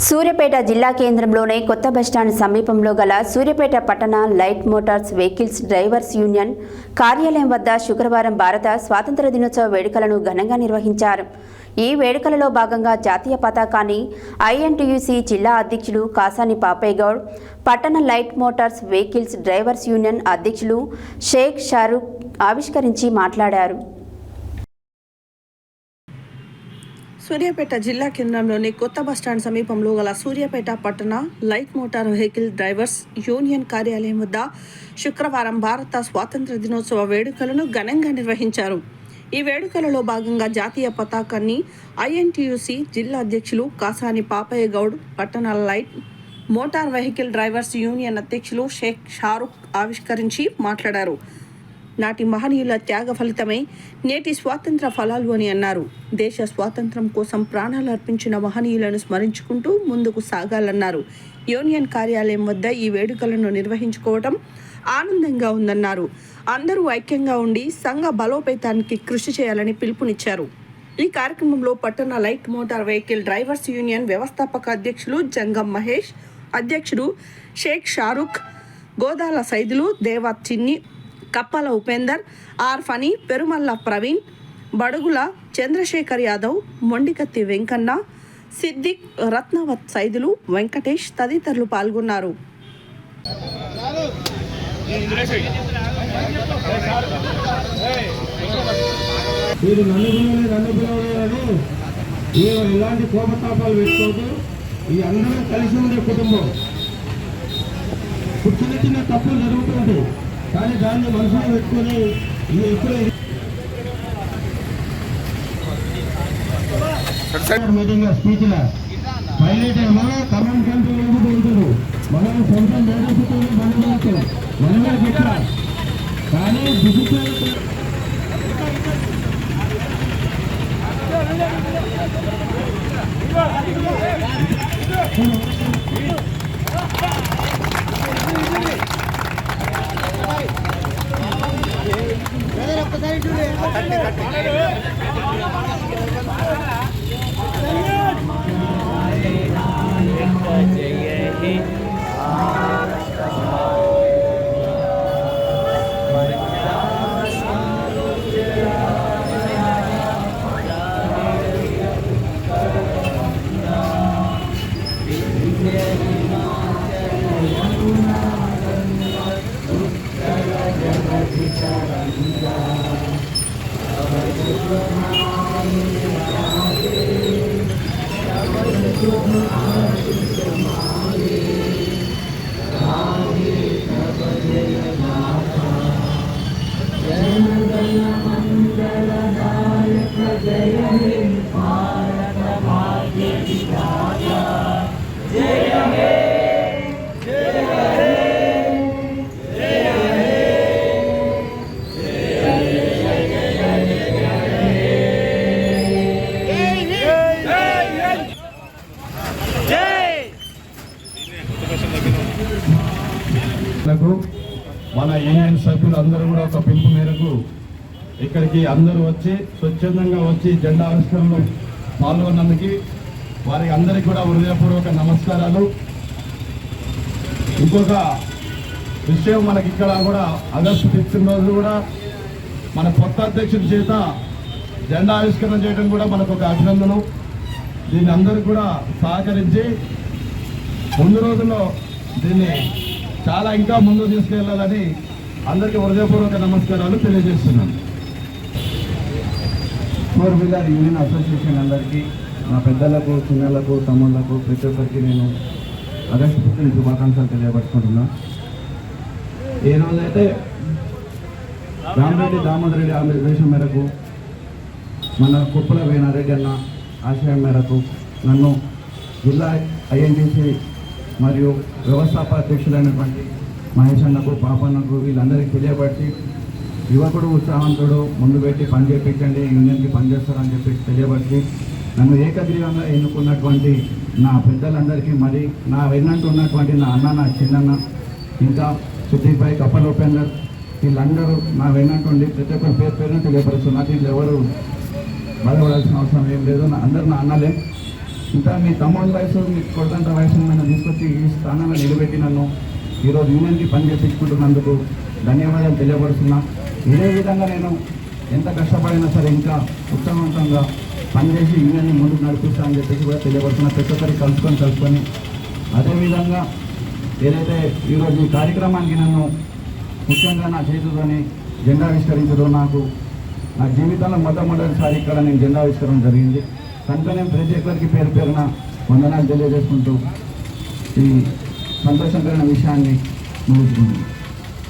సూర్యాపేట జిల్లా కేంద్రంలోనే కొత్త బస్టాండ్ సమీపంలో గల సూర్యాపేట పట్టణ light Motors vehicles drivers union కార్యాలయం వద్ద శుక్రవారం భారత స్వాతంత్ర దినోత్సవ వేడుకలను ఘనంగా నిర్వహించారు. ఈ వేడుకలలో భాగంగా జాతీయ పతాకాన్ని ఐఎన్టీయూసీ జిల్లా అధ్యక్షులు కాసాని పాపయ్య గౌడ్, పట్టణ light Motors vehicles drivers union అధ్యక్షులు షేక్ షారూక్ ఆవిష్కరించి మాట్లాడారు. సూర్యాపేట జిల్లా కేంద్రంలోని కొత్త బస్టాండ్ సమీపంలో గల సూర్యాపేట పట్టణ light motor vehicle drivers union కార్యాలయం వద్ద శుక్రవారం భారత స్వాతంత్ర దినోత్సవ వేడుకలను ఘనంగా నిర్వహించారు. ఈ వేడుకలలో భాగంగా జాతీయ పతాకాన్ని ఐఎన్టీయూసీ జిల్లా అధ్యక్షులు కాసాని పాపయ్య గౌడ్, పట్టణ light motor vehicle drivers union అధ్యక్షులు షేక్ షారూక్ ఆవిష్కరించి మాట్లాడారు. నాటి మహనీయుల త్యాగ ఫలితమే నేటి స్వాతంత్ర ఫలాలు అని అన్నారు. దేశ స్వాతంత్రం కోసం ప్రాణాలు అర్పించిన మహనీయులను స్మరించుకుంటూ ముందుకు సాగాలన్నారు. యూనియన్ కార్యాలయం వద్ద ఈ వేడుకలను నిర్వహించుకోవడం ఆనందంగా ఉందన్నారు. అందరూ ఐక్యంగా ఉండి సంఘ బలోపేతానికి కృషి చేయాలని పిలుపునిచ్చారు. ఈ కార్యక్రమంలో పట్టణ light motor vehicle drivers union వ్యవస్థాపక అధ్యక్షులు జంగం మహేష్, అధ్యక్షుడు షేక్ షారూక్, గోదాల సైదులు, దేవా చిన్ని, కప్పల ఉపేందర్, ఆర్ ఫనీ, పెరుమల్ల ప్రవీణ్, బడుగుల చంద్రశేఖర్ యాదవ్, మొండికత్తి వెంకన్న, సిద్దిక్, రత్నవత్ సైదులు, వెంకటేష్ తదితరులు పాల్గొన్నారు. ఇలాంటి కోపతాపాలు పెట్టుకోదు. ఈ అందరం కలిసి ఉండే కుటుంబం. చిన్న చిన్న తప్పులు జరుగుతుంటాయి, కానీ దాన్ని మనసులో పెట్టుకొని ఇప్పుడే మీటింగ్ స్పీచ్ల పైలట్ ఏమో కమాండ్ కంట్రోల్ ఉంటారు. మనం సొంతం నేర్చుకుంటూ మనమే పెట్టాలి, కానీ డిజిటల్ మన యూనియన్ సభ్యులు అందరూ కూడా ఒక పిలుపు మేరకు ఇక్కడికి అందరూ వచ్చి స్వచ్ఛందంగా వచ్చి జెండా ఆవిష్కరణలో పాల్గొన్నందుకు వారికి అందరికీ కూడా హృదయపూర్వక నమస్కారాలు. ఇంకొక విషయం, మనకి ఇక్కడ కూడా ఆగస్టు 15 రోజు కూడా మన కొత్త అధ్యక్షుడి చేత జెండా ఆవిష్కరణ చేయడం కూడా మనకు ఒక అభినందనం. దీన్ని అందరూ కూడా సహకరించి ముందు రోజుల్లో దీన్ని చాలా ఇంకా ముందు తీసుకెళ్లాలని అందరికీ హృదయపూర్వక నమస్కారాలు తెలియజేస్తున్నాను. 4 వీలర్ యూనియన్ అసోసియేషన్ అందరికీ, నా పెద్దలకు, చిన్నలకు, తమ్ముళ్లకు, ప్రతి ఒక్కరికి నేను ఆగస్టు 15 శుభాకాంక్షలు తెలియపరుచుకుంటున్నా. ఏ రోజైతే రామరెడ్డి దామోదర్ రెడ్డి ఆదేశం మేరకు, మన కుప్పల వేణారెడ్డి అన్న ఆశయం మేరకు నన్ను జిల్లా ఐఎన్టీసీ మరియు వ్యవస్థాపక అధ్యక్షులైనటువంటి మహేష్ అన్నకు, పాపన్నకు, వీళ్ళందరికీ తెలియబట్టి యువకుడు ఉత్సాహంతుడు ముందు పెట్టి పని చేయించండి, యూనియన్కి పనిచేస్తారని చెప్పి తెలియబట్టి నన్ను ఏకగ్రీవంగా ఎన్నుకున్నటువంటి నా పెద్దలందరికీ, మరి నా వెన్నంటూ ఉన్నటువంటి నా అన్న, నా చిన్నన్న, ఇంకా సిద్దిపై కప్పల ఉపేందర్, వీళ్ళందరూ నా వెన్నంటుండి ప్రతి ఒక్కరు పేరు పేరును తెలియపరుస్తున్నారు. దీంట్లో ఎవరు బాధపడాల్సిన అవసరం ఏం లేదు. అందరూ నా అన్నలే. ఇంకా మీ తమ్ముడి వయసు మీ కొడుకంత వయసును నన్ను తీసుకొచ్చి ఈ స్థానంలో నిలబెట్టి నన్ను ఈరోజు యూనియన్కి పని చేయించుకుంటున్నందుకు ధన్యవాదాలు తెలియపరుస్తున్నా. ఇదే విధంగా నేను ఎంత కష్టపడినా సరే ఇంకా ఉత్తమవంతంగా పనిచేసి యూనియన్ని ముందుకు నడిపిస్తా అని చెప్పేసి కూడా తెలియపరుస్తున్నా. ప్రతి ఒక్కరికి కలుసుకొని అదేవిధంగా ఏదైతే ఈరోజు ఈ కార్యక్రమానికి నన్ను ముఖ్యంగా నా చేతులతోని జెండా ఆవిష్కరించడం నా జీవితంలో మొట్టమొదటిసారి ఇక్కడ నేను జెండా ఆవిష్కరణ జరిగింది. కనుక నేను ప్రతి ఒక్కరికి పేరు పేరున వందనాలు తెలియజేసుకుంటూ ఈ సంతోషకరమైన విషయాన్ని ముగించుకుంటున్నాను.